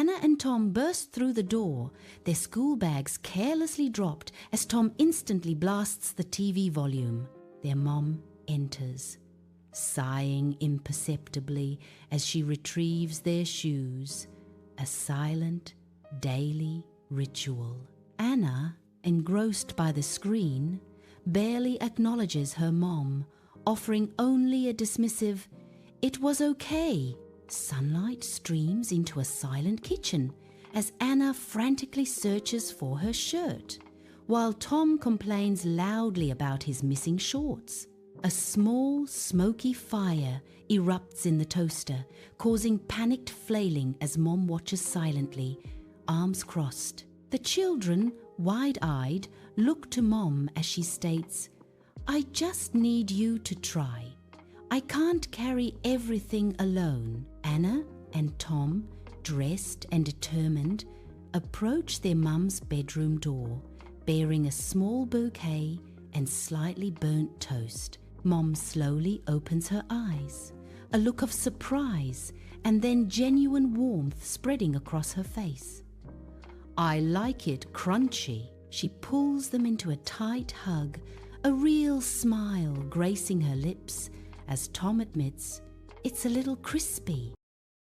Anna and Tom burst through the door, their school bags carelessly dropped as Tom instantly blasts the TV volume. Their mom enters, sighing imperceptibly as she retrieves their shoes, a silent, daily ritual. Anna, engrossed by the screen, barely acknowledges her mom, offering only a dismissive, "It was okay." Sunlight streams into a silent kitchen as Anna frantically searches for her shirt, while Tom complains loudly about his missing shorts. A small, smoky fire erupts in the toaster, causing panicked flailing as Mom watches silently, arms crossed. The children, wide-eyed, look to Mom as she states, "I just need you to try. I can't carry everything alone." Anna and Tom, dressed and determined, approach their mum's bedroom door, bearing a small bouquet and slightly burnt toast. Mom slowly opens her eyes, a look of surprise and then genuine warmth spreading across her face. "I like it crunchy." She pulls them into a tight hug, a real smile gracing her lips as Tom admits, "It's a little crispy."